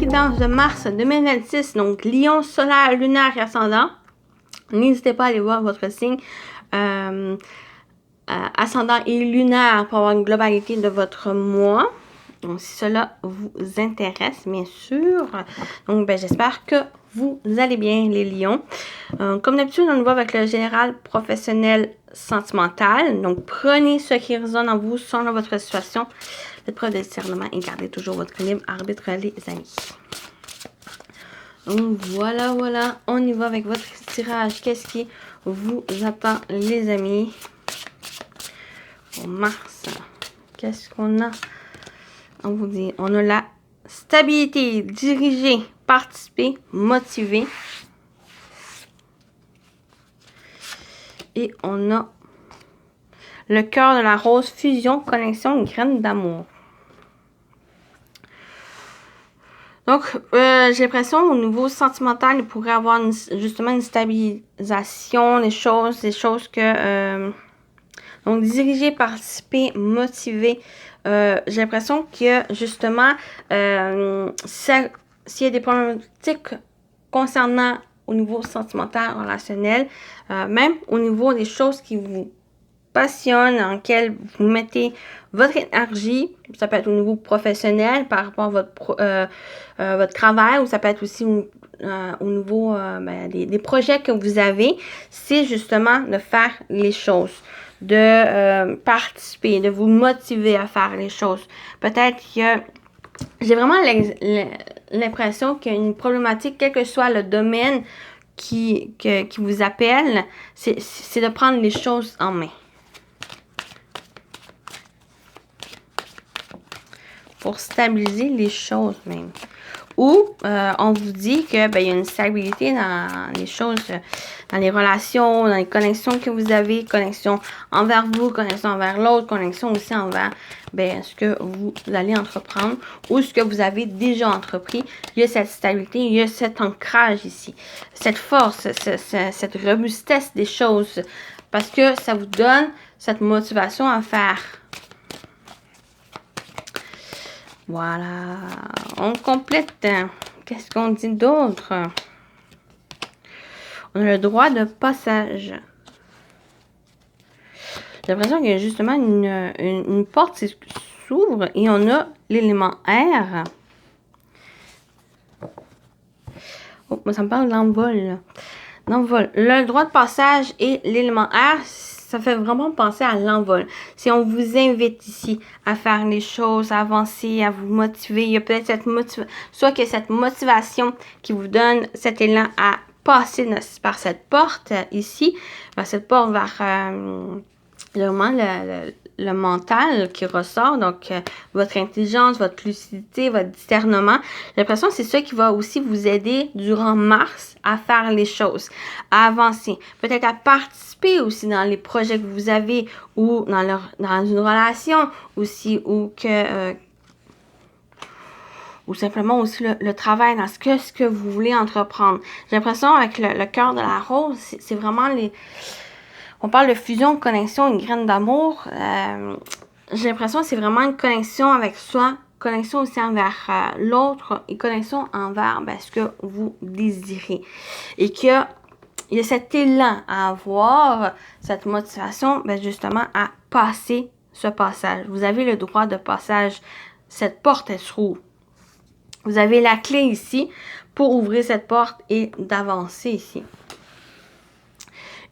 équinoxe de mars 2026, donc Lion, solaire, lunaire et ascendant. N'hésitez pas à aller voir votre signe ascendant et lunaire pour avoir une globalité de votre mois. Donc, si cela vous intéresse, bien sûr. Donc, j'espère que vous allez bien, les lions. Comme d'habitude, on y va avec le général professionnel sentimental. Donc, prenez ce qui résonne en vous selon votre situation. Faites preuve de discernement et gardez toujours votre libre arbitre, les amis. Donc, voilà. On y va avec votre tirage. Qu'est-ce qui vous attend, les amis? Pour mars, qu'est-ce qu'on a? On vous dit, on a la stabilité, diriger, participer, motiver. Et on a le cœur de la rose, fusion, connexion, graine d'amour. Donc, j'ai l'impression au niveau sentimental, il pourrait avoir justement une stabilisation, des choses que... donc, diriger, participer, motiver. J'ai l'impression que justement, s'il y a des problématiques concernant au niveau sentimental, relationnel, même au niveau des choses qui vous passionnent, dans lesquelles vous mettez votre énergie, ça peut être au niveau professionnel par rapport à votre travail, ou ça peut être aussi au niveau des projets que vous avez, c'est justement de faire les choses, de participer, de vous motiver à faire les choses. Peut-être que j'ai vraiment l'impression qu'il y a une problématique, quel que soit le domaine qui vous appelle, c'est de prendre les choses en main. Pour stabiliser les choses même. Ou on vous dit que il y a une stabilité dans les choses, dans les relations, dans les connexions que vous avez, connexion envers vous, connexion envers l'autre, connexion aussi envers ce que vous allez entreprendre ou ce que vous avez déjà entrepris. Il y a cette stabilité, il y a cet ancrage ici, cette force, cette robustesse des choses, parce que ça vous donne cette motivation à faire. Voilà, on complète. Qu'est-ce qu'on dit d'autre? On a le droit de passage. J'ai l'impression qu'il y a justement une porte qui s'ouvre et on a l'élément air. Oh, ça me parle d'envol. L'envol. Le droit de passage et l'élément air, ça fait vraiment penser à l'envol. Si on vous invite ici à faire les choses, à avancer, à vous motiver, il y a peut-être cette motivation, soit que cette motivation qui vous donne cet élan à passer par cette porte ici, par cette porte vers vraiment le mental qui ressort, donc votre intelligence, votre lucidité, votre discernement. J'ai l'impression que c'est ça qui va aussi vous aider durant mars à faire les choses, à avancer, peut-être à participer aussi dans les projets que vous avez ou dans une relation aussi, ou simplement aussi le travail dans ce que vous voulez entreprendre. J'ai l'impression avec le cœur de la rose, c'est vraiment on parle de fusion, connexion, une graine d'amour. J'ai l'impression que c'est vraiment une connexion avec soi, connexion aussi envers l'autre et connexion envers ce que vous désirez. Et qu'il y a cet élan à avoir, cette motivation, justement, à passer ce passage. Vous avez le droit de passage. Cette porte, elle s'ouvre. Vous avez la clé ici pour ouvrir cette porte et d'avancer ici.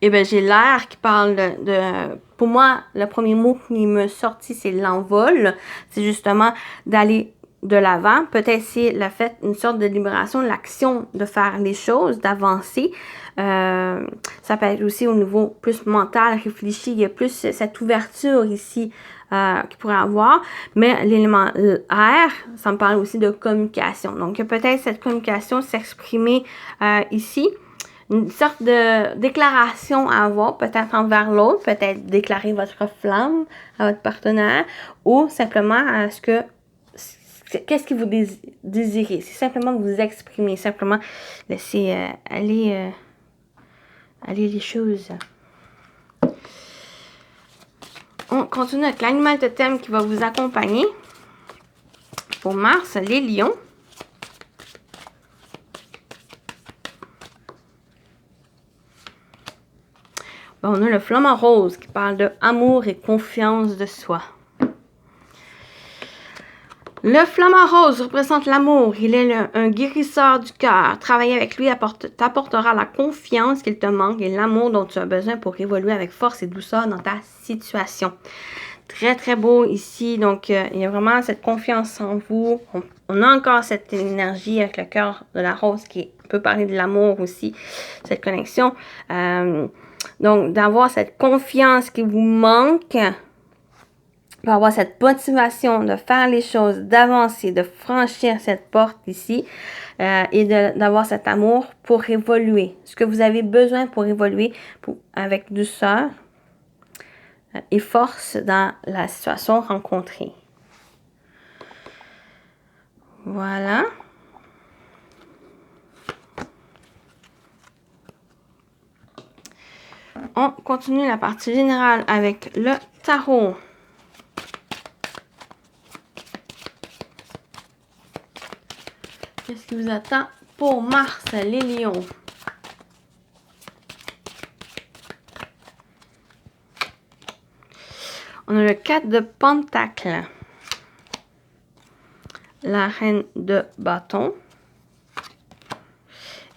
Et j'ai l'air qui parle pour moi, le premier mot qui me sortit, c'est l'envol. C'est justement d'aller de l'avant. Peut-être c'est une sorte de libération, l'action de faire les choses, d'avancer. Ça peut être aussi au niveau plus mental, réfléchi. Il y a plus cette ouverture ici qu'il pourrait avoir. Mais l'élément air, ça me parle aussi de communication. Donc, il y a peut-être cette communication s'exprimer ici. Une sorte de déclaration à avoir, peut-être envers l'autre, peut-être déclarer votre flamme à votre partenaire, ou simplement qu'est-ce que vous désirez. C'est simplement vous exprimer, simplement laisser aller les choses. On continue avec l'animal totem qui va vous accompagner pour mars, les lions. On a le flamant rose qui parle de amour et confiance de soi. Le flamant rose représente l'amour. Il est un guérisseur du cœur. Travailler avec lui t'apportera la confiance qu'il te manque et l'amour dont tu as besoin pour évoluer avec force et douceur dans ta situation. Très, très beau ici. Donc, il y a vraiment cette confiance en vous. On a encore cette énergie avec le cœur de la rose qui peut parler de l'amour aussi, cette connexion. Donc, d'avoir cette confiance qui vous manque, pour avoir cette motivation de faire les choses, d'avancer, de franchir cette porte ici et d'avoir cet amour pour évoluer. Ce que vous avez besoin pour évoluer avec douceur et force dans la situation rencontrée. Voilà. On continue la partie générale avec le tarot. Qu'est-ce qui vous attend pour Mars, les lions? On a le 4 de Pentacles, la reine de bâton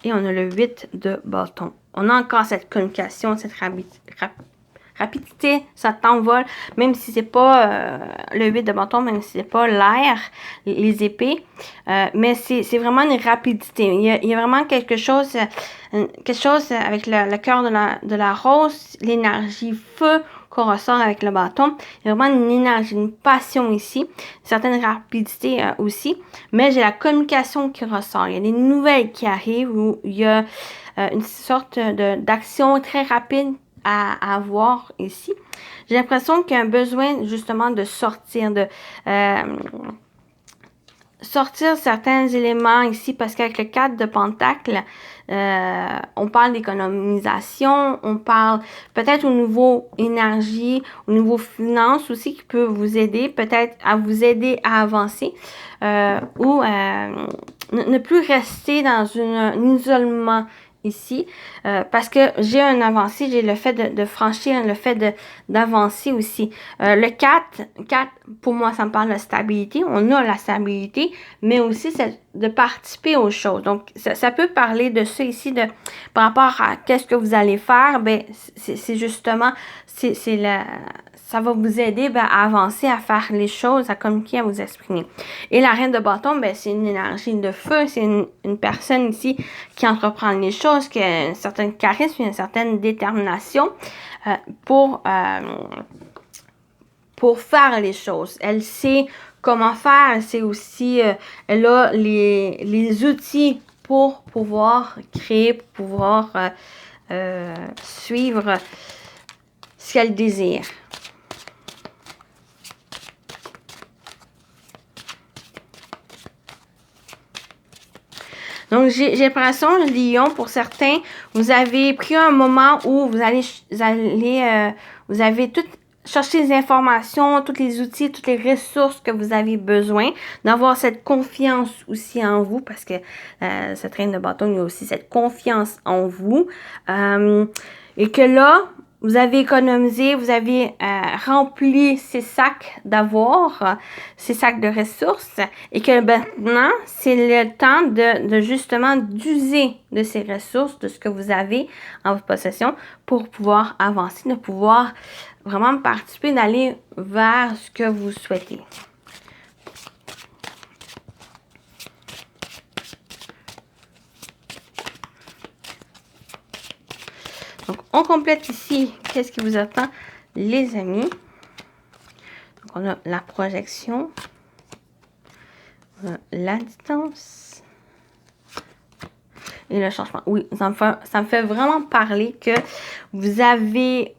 et on a le 8 de bâton. On a encore cette communication, cette rapidité, ça t'envole, même si c'est pas le 8 de bâton, même si c'est pas l'air, les épées, mais c'est vraiment une rapidité. Il y a vraiment quelque chose avec le cœur de la rose, l'énergie feu qu'on ressort avec le bâton. Il y a vraiment une énergie, une passion ici, une certaine rapidité aussi, mais j'ai la communication qui ressort. Il y a des nouvelles qui arrivent où il y a une sorte d'action très rapide à avoir ici. J'ai l'impression qu'il y a un besoin justement de sortir, sortir certains éléments ici parce qu'avec le 4 de Pentacle, on parle d'économisation, on parle peut-être au niveau énergie, au niveau finance aussi qui peut vous aider, peut-être à vous aider à avancer ou ne plus rester dans un isolement ici, parce que j'ai un avancé, j'ai le fait de franchir, le fait d'avancer aussi. Le 4, pour moi, ça me parle de stabilité. On a la stabilité, mais aussi de participer aux choses. Donc, ça peut parler de ça ici, par rapport à qu'est-ce que vous allez faire. Ben, c'est justement, ça va vous aider à avancer, à faire les choses, à communiquer, à vous exprimer. Et la reine de bâton, ben, c'est une énergie de feu, c'est une personne ici qui entreprend les choses, qui a un certain charisme, une certaine détermination pour faire les choses. Elle sait comment faire, elle sait aussi, elle a les outils pour pouvoir créer, pour pouvoir suivre ce qu'elle désire. Donc, j'ai l'impression, Lion, pour certains, vous avez pris un moment où vous avez tout cherché les informations, tous les outils, toutes les ressources que vous avez besoin, d'avoir cette confiance aussi en vous, parce que cette reine de bâton, il y a aussi cette confiance en vous. Et que là, vous avez économisé, vous avez rempli ces sacs d'avoir, ces sacs de ressources, et que maintenant, c'est le temps de justement d'user de ces ressources, de ce que vous avez en votre possession, pour pouvoir avancer, de pouvoir vraiment participer, d'aller vers ce que vous souhaitez. Donc, on complète ici, qu'est-ce qui vous attend, les amis. Donc, on a la projection, on a la distance et le changement. Oui, ça me fait vraiment parler que vous avez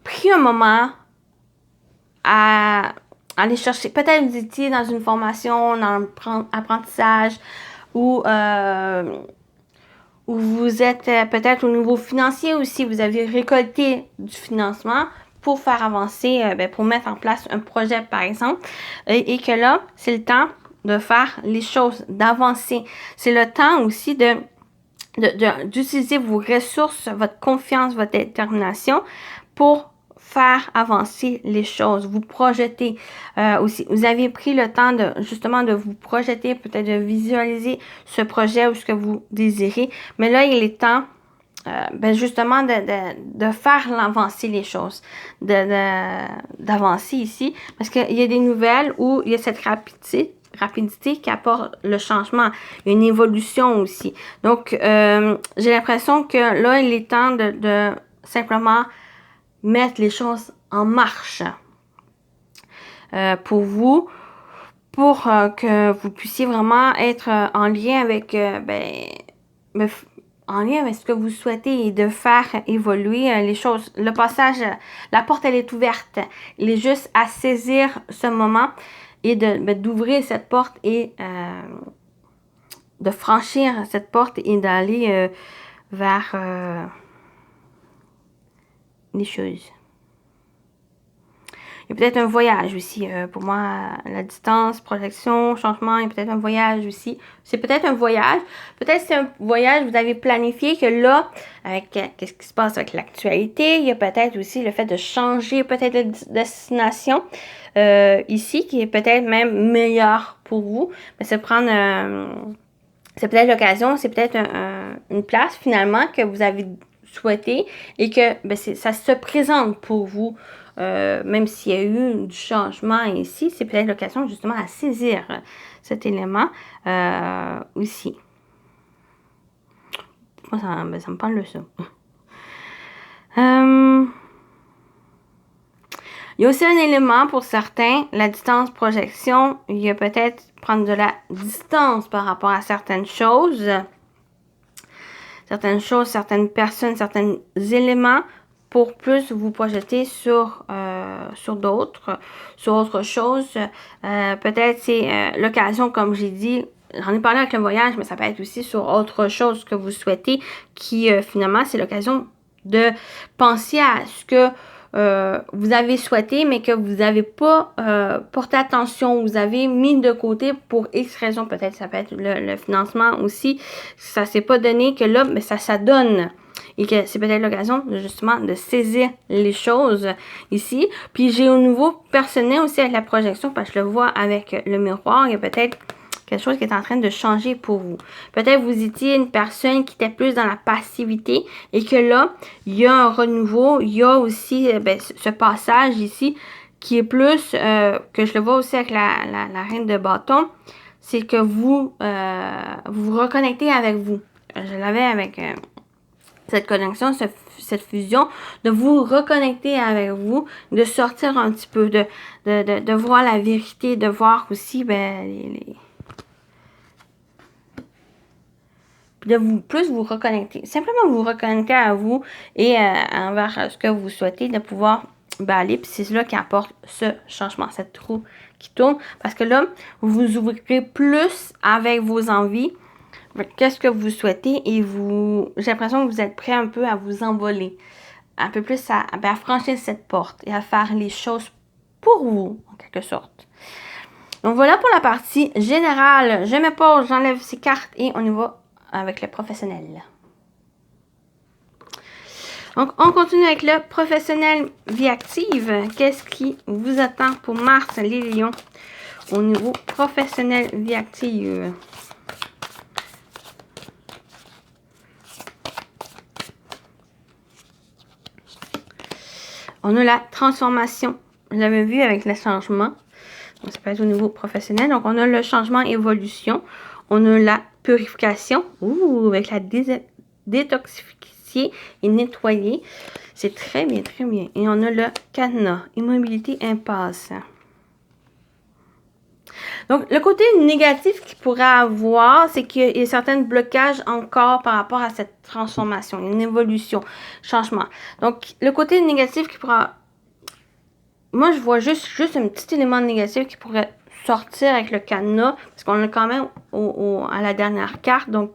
pris un moment à aller chercher. Peut-être vous étiez dans une formation, dans l'apprentissage ou vous êtes peut-être au niveau financier aussi, vous avez récolté du financement pour faire avancer, pour mettre en place un projet par exemple, et que là, c'est le temps de faire les choses, d'avancer. C'est le temps aussi de d'utiliser vos ressources, votre confiance, votre détermination pour faire avancer les choses, vous projeter aussi. Vous avez pris le temps de justement de vous projeter, peut-être de visualiser ce projet ou ce que vous désirez. Mais là, il est temps justement de faire avancer les choses, d'avancer ici, parce qu'il y a des nouvelles où il y a cette rapidité qui apporte le changement, il y a une évolution aussi. Donc, j'ai l'impression que là, il est temps de simplement mettre les choses en marche pour vous, pour que vous puissiez vraiment être en lien avec en lien avec ce que vous souhaitez et de faire évoluer les choses. Le passage, la porte, elle est ouverte. Il est juste à saisir ce moment et d'ouvrir cette porte et de franchir cette porte et d'aller vers les choses. Il y a peut-être un voyage aussi. Pour moi, la distance, projection, changement, il y a peut-être un voyage aussi. C'est peut-être un voyage. Peut-être c'est un voyage que vous avez planifié que là, avec qu'est-ce qui se passe avec l'actualité, il y a peut-être aussi le fait de changer peut-être de destination ici, qui est peut-être même meilleur pour vous. Mais c'est prendre... c'est peut-être l'occasion, c'est peut-être une place finalement que vous avez souhaité et que ça se présente pour vous. Même s'il y a eu du changement ici, c'est peut-être l'occasion justement à saisir cet élément aussi. Moi, ça me parle de ça. Il y a aussi un élément pour certains, la distance projection. Il y a peut-être prendre de la distance par rapport à certaines choses, certaines personnes, certains éléments, pour plus vous projeter sur autre chose. Peut-être c'est l'occasion, comme j'ai dit, j'en ai parlé avec le voyage, mais ça peut être aussi sur autre chose que vous souhaitez, qui finalement, c'est l'occasion de penser à ce que vous avez souhaité, mais que vous n'avez pas porté attention, vous avez mis de côté pour X raisons, peut-être ça peut être le financement aussi, ça s'est pas donné, que là, mais ça donne. Et que c'est peut-être l'occasion justement de saisir les choses ici. Puis j'ai au niveau personnel aussi avec la projection, parce que je le vois avec le miroir, il y a peut-être quelque chose qui est en train de changer pour vous. Peut-être vous étiez une personne qui était plus dans la passivité et que là, il y a un renouveau, il y a aussi ce passage ici qui est plus, que je le vois aussi avec la reine de bâton, c'est que vous vous reconnectez avec vous. Je l'avais avec... cette connexion, cette fusion, de vous reconnecter avec vous, de sortir un petit peu, de voir la vérité, de voir aussi de plus vous reconnecter. Simplement vous reconnecter à vous et envers ce que vous souhaitez, de pouvoir aller. Puis c'est là qui apporte ce changement, cette roue qui tourne. Parce que là, vous vous ouvrirez plus avec vos envies. Qu'est-ce que vous souhaitez et j'ai l'impression que vous êtes prêt un peu à vous envoler, un peu plus à franchir cette porte et à faire les choses pour vous, en quelque sorte. Donc voilà pour la partie générale. Je me pose, j'enlève ces cartes et on y va avec le professionnel. Donc on continue avec le professionnel vie active. Qu'est-ce qui vous attend pour Mars, les lions, au niveau professionnel vie active? On a la transformation. Vous l'avez vu avec le changement. Donc, ça peut être au niveau professionnel. Donc, on a le changement évolution. On a la purification. Avec la détoxifier et nettoyer. C'est très bien, très bien. Et on a le cadenas. Immobilité, impasse. Donc, le côté négatif qu'il pourrait avoir, c'est qu'il y a certains blocages encore par rapport à cette transformation, une évolution, changement. Donc, le côté négatif qui pourra... Moi, je vois juste un petit élément négatif qui pourrait sortir avec le cadenas, parce qu'on est quand même à la dernière carte. Donc,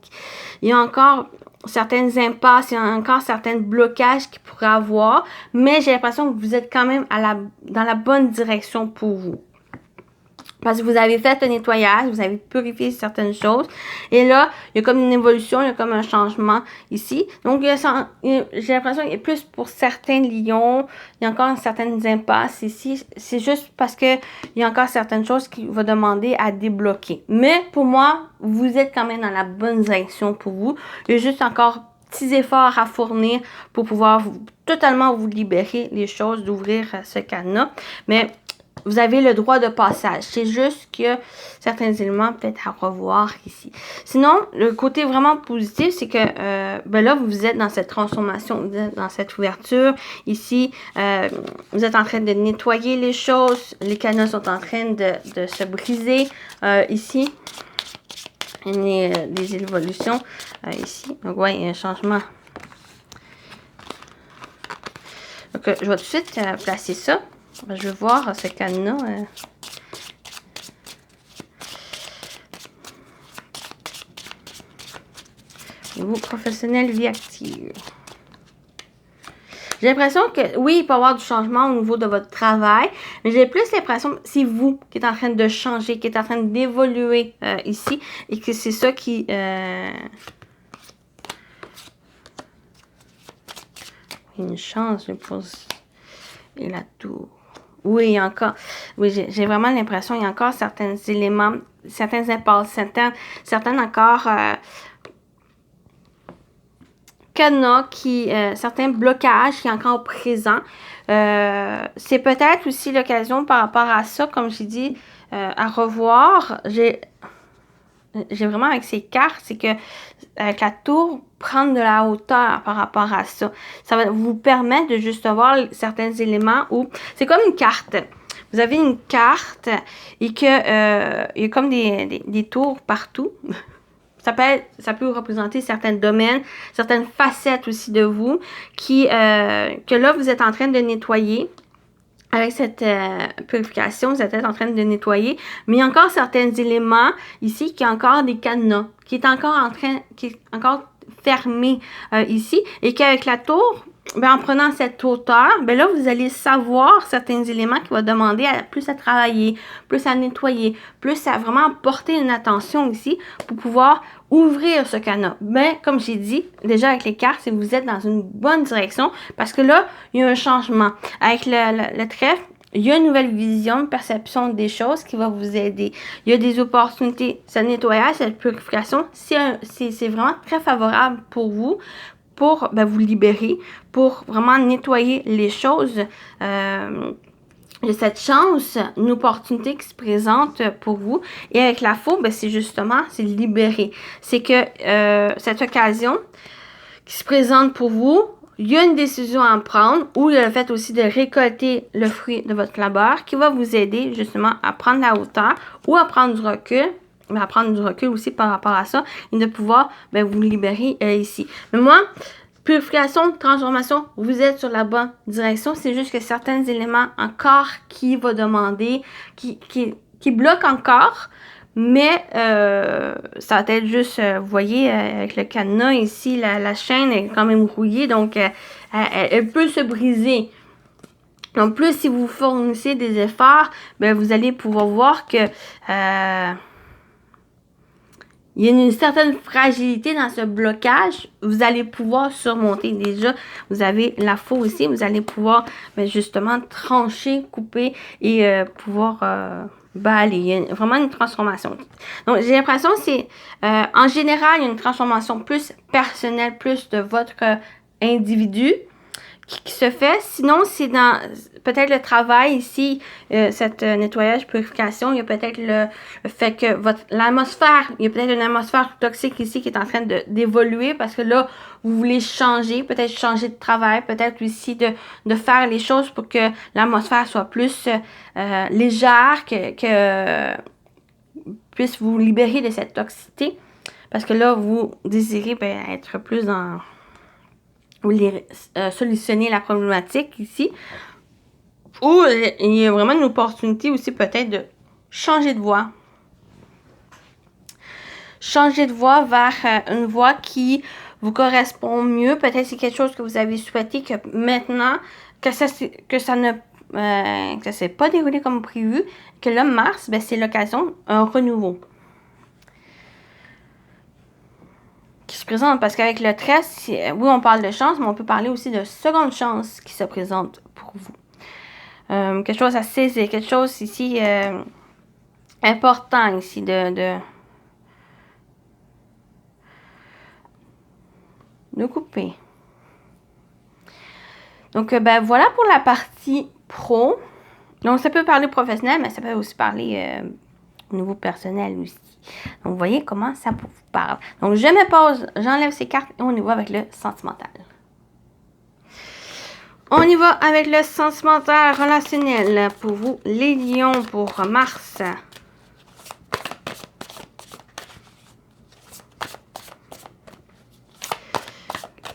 il y a encore certaines impasses, il y a encore certains blocages qu'il pourrait avoir, mais j'ai l'impression que vous êtes quand même dans la bonne direction pour vous. Parce que vous avez fait un nettoyage, vous avez purifié certaines choses. Et là, il y a comme une évolution, il y a comme un changement ici. Donc, j'ai l'impression qu'il y a plus pour certains lions, il y a encore certaines impasses ici. C'est juste parce que il y a encore certaines choses qui vont demander à débloquer. Mais pour moi, vous êtes quand même dans la bonne direction pour vous. Il y a juste encore petits efforts à fournir pour pouvoir totalement vous libérer les choses, d'ouvrir ce cadenas. Mais vous avez le droit de passage. C'est juste que certains éléments peut-être à revoir ici. Sinon, le côté vraiment positif, c'est que ben là, vous êtes dans cette transformation, vous êtes dans cette ouverture. Ici, vous êtes en train de nettoyer les choses. Les cadenas sont en train de se briser. Ici, il y a des évolutions. Ici, donc ouais, il y a un changement. Donc, je vais tout de suite placer ça. Je vais voir ce cadenas. Niveau professionnel, vie active. J'ai l'impression que, oui, il peut y avoir du changement au niveau de votre travail, mais j'ai plus l'impression que c'est vous qui êtes en train de changer, qui êtes en train d'évoluer ici, et que c'est ça qui... Une chance, je pense. Et la tour. Oui, encore. Oui, j'ai vraiment l'impression qu'il y a encore certains éléments, certains impasses, certains encore cadenas, certains blocages qui sont encore présents. C'est peut-être aussi l'occasion par rapport à ça, comme j'ai dit, à revoir. J'ai vraiment avec ces cartes, c'est que avec la tour, prendre de la hauteur par rapport à ça. Ça va vous permettre de juste voir certains éléments où c'est comme une carte. Vous avez une carte et que il y a comme des tours partout. Ça peut représenter certains domaines, certaines facettes aussi de vous que là, vous êtes en train de nettoyer. Avec cette purification, vous êtes en train de nettoyer. Mais il y a encore certains éléments ici qui ont encore des cadenas, qui est encore fermé ici. Et qu'avec la tour, ben, en prenant cette hauteur, ben là, vous allez savoir certains éléments qui vont demander plus à travailler, plus à nettoyer, plus à vraiment porter une attention ici pour pouvoir ouvrir ce cadenas. Mais comme j'ai dit, déjà avec les cartes, si vous êtes dans une bonne direction, parce que là, il y a un changement. Avec le trèfle, il y a une nouvelle vision, une perception des choses qui va vous aider. Il y a des opportunités. Ce nettoyage, cette purification, c'est vraiment très favorable pour vous, pour vous libérer, pour vraiment nettoyer les choses. Il y a cette chance, une opportunité qui se présente pour vous. Et avec la faux, c'est justement, c'est libérer. C'est que cette occasion qui se présente pour vous, il y a une décision à prendre ou le fait aussi de récolter le fruit de votre labeur qui va vous aider justement à prendre la hauteur ou à prendre du recul. Mais à prendre du recul aussi par rapport à ça et de pouvoir vous libérer ici. Mais moi, purification, transformation, vous êtes sur la bonne direction. C'est juste que certains éléments encore qui vont demander, qui bloquent encore. Mais ça va être juste, vous voyez, avec le cadenas ici, la chaîne est quand même rouillée. Donc, elle peut se briser. Donc, plus si vous fournissez des efforts, vous allez pouvoir voir que... il y a une certaine fragilité dans ce blocage. Vous allez pouvoir surmonter. Déjà, vous avez la faux ici. Vous allez pouvoir justement trancher, couper et pouvoir balayer. Il y a vraiment une transformation. Donc, j'ai l'impression que c'est... en général, il y a une transformation plus personnelle, plus de votre individu qui se fait. Sinon, c'est dans peut-être le travail ici, cette nettoyage, purification, il y a peut-être le fait que l'atmosphère, il y a peut-être une atmosphère toxique ici qui est en train d'évoluer parce que là, vous voulez changer, peut-être changer de travail, peut-être aussi de faire les choses pour que l'atmosphère soit plus légère, que puisse vous libérer de cette toxicité. Parce que là, vous désirez être plus dans... Vous voulez solutionner la problématique ici. Ou il y a vraiment une opportunité aussi peut-être de changer de voie. Changer de voie vers une voie qui vous correspond mieux. Peut-être c'est quelque chose que vous avez souhaité que maintenant, que ça ne que ça s'est pas déroulé comme prévu, que là, Mars, ben, c'est l'occasion, un renouveau qui se présente. Parce qu'avec le 13, oui, on parle de chance, mais on peut parler aussi de seconde chance qui se présente pour vous. Quelque chose à saisir, quelque chose ici important ici de couper. Donc, ben voilà pour la partie pro. Donc, ça peut parler professionnel, mais ça peut aussi parler au niveau personnel aussi. Donc, vous voyez comment ça vous parle. Donc, je me pose, j'enlève ces cartes et on y va avec le sentimental. On y va avec le sentimental relationnel pour vous, les lions, pour Mars.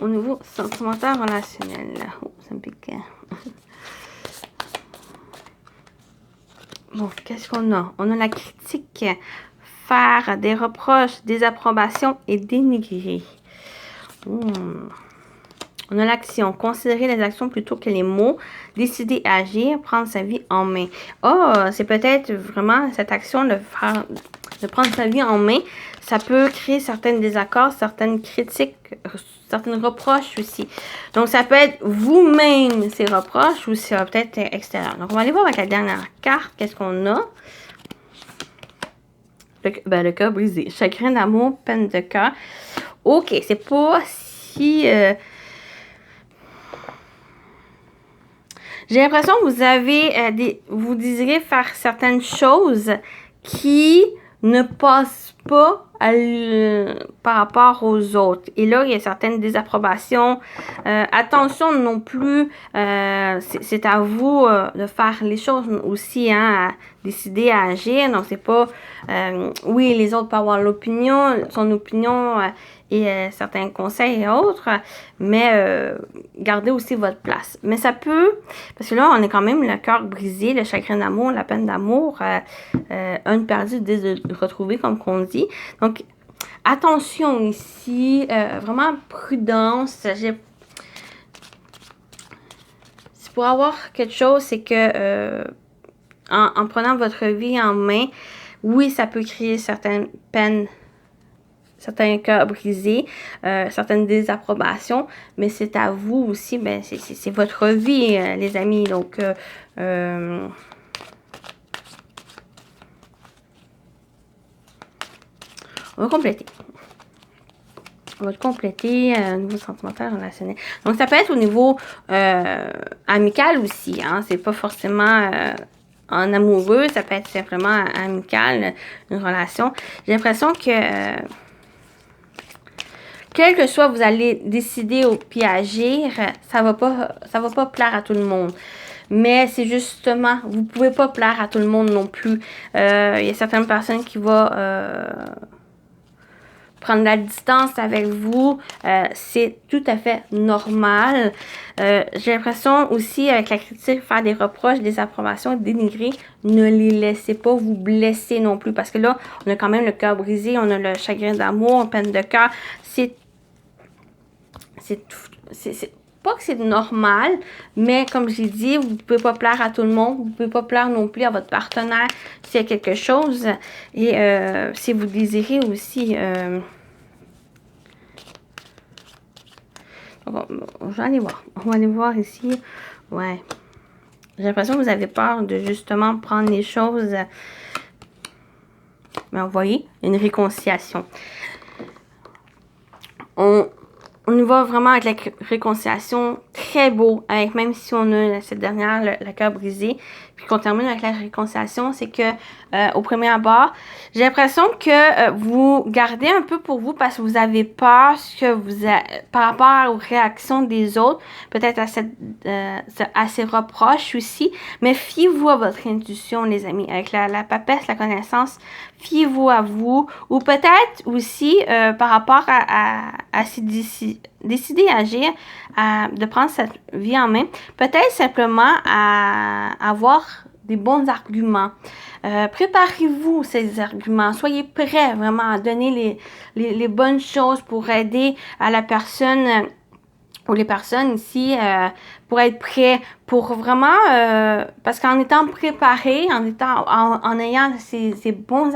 Au niveau sentimental relationnel. Oh, ça me pique. Bon, qu'est-ce qu'on a? On a la critique, faire des reproches, des approbations et dénigrer. On a l'action, considérer les actions plutôt que les mots, décider à agir, prendre sa vie en main. Oh, c'est peut-être vraiment cette action de prendre sa vie en main. Ça peut créer certains désaccords, certaines critiques, certaines reproches aussi. Donc, ça peut être vous-même ces reproches ou ça peut être extérieur. Donc, on va aller voir avec la dernière carte. Qu'est-ce qu'on a? Le cœur brisé. Chagrin d'amour, peine de cœur. OK, c'est pas si... J'ai l'impression que vous avez vous désirez faire certaines choses qui ne passent pas par rapport aux autres. Et là, il y a certaines désapprobations. Attention non plus, c'est à vous de faire les choses aussi, hein, à décider à agir. Donc, c'est pas, oui, les autres peuvent avoir son opinion et certains conseils et autres, mais gardez aussi votre place. Mais ça peut, parce que là, on est quand même le cœur brisé, le chagrin d'amour, la peine d'amour, un perdu, de retrouver, comme qu'on dit. Donc, attention ici, vraiment prudence. C'est pour avoir quelque chose, c'est que en prenant votre vie en main, oui, ça peut créer certaines peines, certains cœurs brisés, certaines désapprobations, mais c'est à vous aussi, ben c'est votre vie, les amis. Donc, on va compléter. On va compléter au niveau sentimental, relationnel. Donc, ça peut être au niveau amical aussi. Hein? C'est pas forcément en amoureux. Ça peut être simplement amical, une relation. J'ai l'impression que quel que soit vous allez décider puis agir, ça va pas plaire à tout le monde. Mais c'est justement, vous pouvez pas plaire à tout le monde non plus. Il y a certaines personnes qui vont prendre la distance avec vous, c'est tout à fait normal. J'ai l'impression aussi, avec la critique, faire des reproches, des approbations, dénigrer, ne les laissez pas vous blesser non plus. Parce que là, on a quand même le cœur brisé, on a le chagrin d'amour, peine de cœur. C'est pas que c'est normal, mais comme j'ai dit, vous ne pouvez pas plaire à tout le monde, vous ne pouvez pas plaire non plus à votre partenaire s'il y a quelque chose. Et si vous désirez aussi... on va aller voir. On va aller voir ici. Ouais. J'ai l'impression que vous avez peur de justement prendre les choses. Mais vous voyez, une réconciliation. On y va vraiment avec la réconciliation, très beau, avec même si on a cette dernière, le cœur brisé, puis qu'on termine avec la réconciliation, c'est que au premier abord, j'ai l'impression que vous gardez un peu pour vous parce que vous avez peur par rapport aux réactions des autres, peut-être à ces reproches aussi, mais fiez-vous à votre intuition, les amis, avec la papesse, la connaissance, fiez-vous à vous, ou peut-être aussi par rapport à ces décider à agir, de prendre cette vie en main, peut-être simplement à avoir des bons arguments. Préparez-vous ces arguments. Soyez prêts vraiment à donner les bonnes choses pour aider à la personne ou les personnes ici pour être prêts, pour vraiment, parce qu'en étant préparé, en ayant ces bons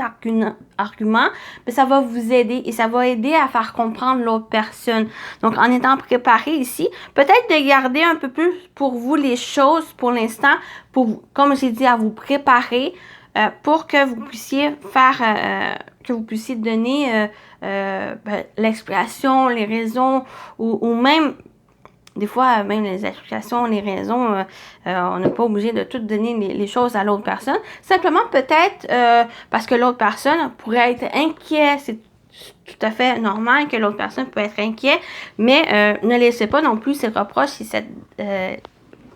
arguments, ben, ça va vous aider et ça va aider à faire comprendre l'autre personne. Donc, en étant préparé ici, peut-être de garder un peu plus pour vous les choses pour l'instant, pour, comme j'ai dit, à vous préparer pour que vous puissiez faire, que vous puissiez donner ben, l'explication, les raisons ou même des fois, même les explications, les raisons, on n'est pas obligé de tout donner les choses à l'autre personne. Simplement, peut-être parce que l'autre personne pourrait être inquiet. C'est tout à fait normal que l'autre personne peut être inquiet, mais ne laissez pas non plus ses reproches et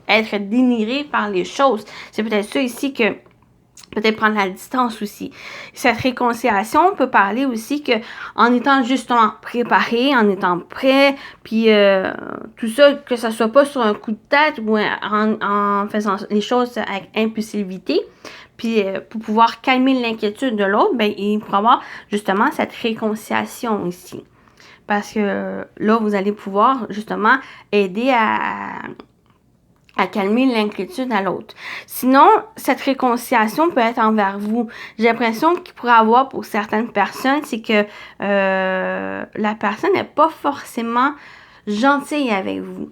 être dénigré par les choses. C'est peut-être ça ici que peut-être prendre la distance aussi. Cette réconciliation peut parler aussi que en étant justement préparé, en étant prêt, puis tout ça, que ça soit pas sur un coup de tête ou en faisant les choses avec impulsivité, puis pour pouvoir calmer l'inquiétude de l'autre, ben il faut avoir justement cette réconciliation ici. Parce que là, vous allez pouvoir justement aider à calmer l'inquiétude à l'autre. Sinon, cette réconciliation peut être envers vous. J'ai l'impression qu'il pourrait avoir pour certaines personnes, c'est que la personne n'est pas forcément gentille avec vous.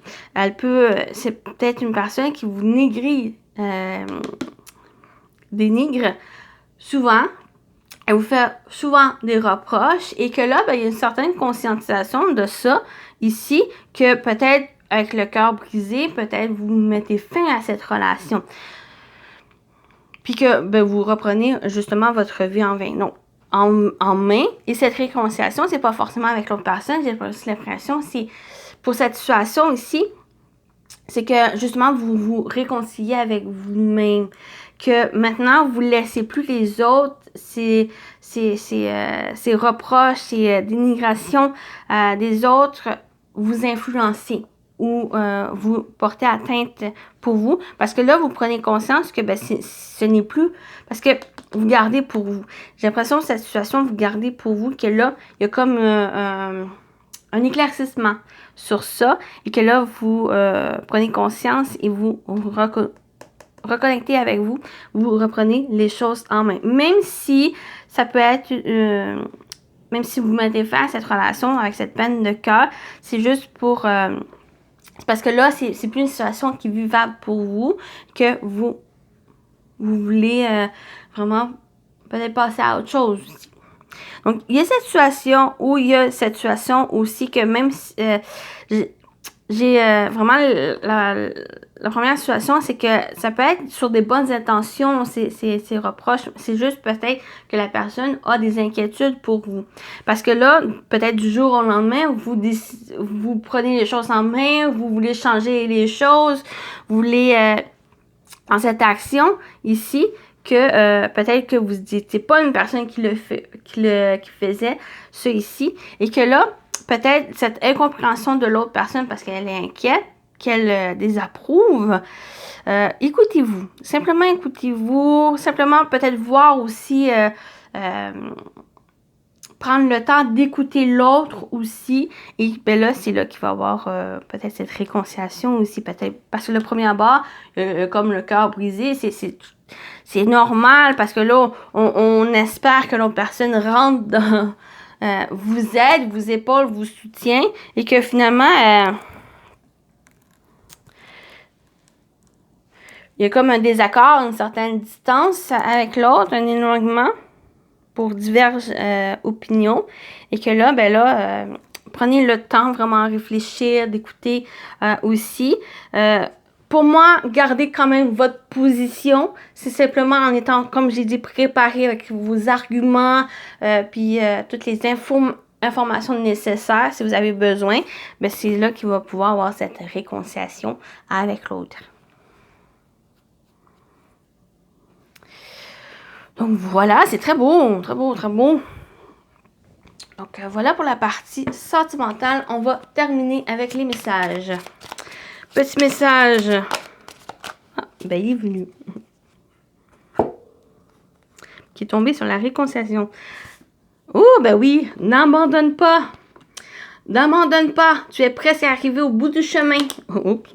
C'est peut-être une personne qui vous dénigre souvent. Elle vous fait souvent des reproches et que là, ben, il y a une certaine conscientisation de ça ici, que peut-être avec le cœur brisé, peut-être vous mettez fin à cette relation. Puis que ben, vous reprenez justement votre vie en main. Et cette réconciliation, c'est pas forcément avec l'autre personne, j'ai aussi l'impression, c'est pour cette situation ici, c'est que justement vous vous réconciliez avec vous-même. Que maintenant, vous ne laissez plus les autres, ces reproches, ces dénigrations des autres vous influencer ou vous porter atteinte pour vous. Parce que là, vous prenez conscience que ben, ce n'est plus... Parce que vous gardez pour vous. J'ai l'impression que cette situation, vous gardez pour vous, que là, il y a comme un éclaircissement sur ça et que là, vous prenez conscience et vous reconnectez avec vous, vous reprenez les choses en main. Même si ça peut être... même si vous mettez fin à cette relation avec cette peine de cœur, c'est juste pour... c'est parce que là, c'est plus une situation qui est vivable pour vous, que vous voulez vraiment peut-être passer à autre chose aussi. Donc, il y a cette situation aussi que même si j'ai vraiment la première situation, c'est que ça peut être sur des bonnes intentions, ces reproches. C'est juste peut-être que la personne a des inquiétudes pour vous. Parce que là, peut-être du jour au lendemain, vous prenez les choses en main, vous voulez changer les choses, vous voulez, dans cette action ici, que peut-être que vous n'étiez pas une personne qui faisait ça ici, et que là, peut-être cette incompréhension de l'autre personne parce qu'elle est inquiète, qu'elle désapprouve, écoutez-vous. Simplement écoutez-vous. Simplement peut-être voir aussi, prendre le temps d'écouter l'autre aussi. Et ben là, c'est là qu'il va y avoir peut-être cette réconciliation aussi. Peut-être parce que le premier abord, comme le cœur brisé, c'est normal parce que là, on espère que l'autre personne rentre dans... vous aide, vous épaule, vous soutient et que finalement, il y a comme un désaccord, une certaine distance avec l'autre, un éloignement pour diverses opinions et que là, ben là, prenez le temps vraiment à réfléchir, d'écouter aussi. Pour moi, gardez quand même votre position. C'est simplement en étant, comme j'ai dit, préparé avec vos arguments, puis toutes les informations nécessaires si vous avez besoin. Ben c'est là qu'il va pouvoir avoir cette réconciliation avec l'autre. Donc voilà, c'est très beau, très beau, très beau. Donc voilà pour la partie sentimentale. On va terminer avec les messages. Petit message. Ah, ben il est venu. Qui est tombé sur la réconciliation. Oh, ben oui, n'abandonne pas. N'abandonne pas. Tu es presque arrivé au bout du chemin. Oups.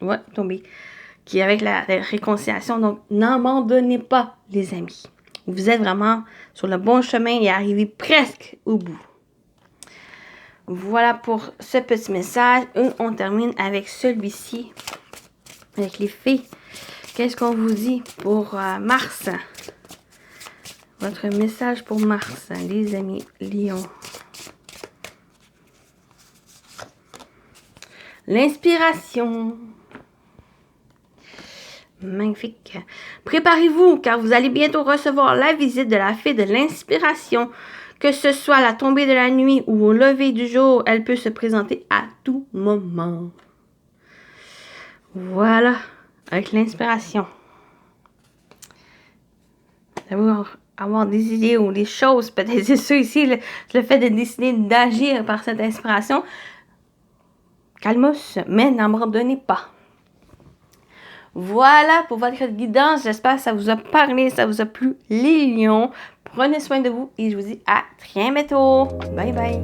Ouais, tombé. Qui est avec la réconciliation. Donc, n'abandonnez pas, les amis. Vous êtes vraiment sur le bon chemin et arrivé presque au bout. Voilà pour ce petit message. Et on termine avec celui-ci. Avec les fées. Qu'est-ce qu'on vous dit pour Mars? Votre message pour Mars, les amis Lion. L'inspiration. Magnifique. Préparez-vous car vous allez bientôt recevoir la visite de la fée de l'inspiration. Que ce soit la tombée de la nuit ou au lever du jour, elle peut se présenter à tout moment. Voilà, avec l'inspiration. Avoir des idées ou des choses, peut-être c'est ça ici, le fait de décider d'agir par cette inspiration. Calmos, mais n'abandonnez pas. Voilà pour votre guidance. J'espère que ça vous a parlé, ça vous a plu, les lions. Prenez soin de vous et je vous dis à très bientôt. Bye bye.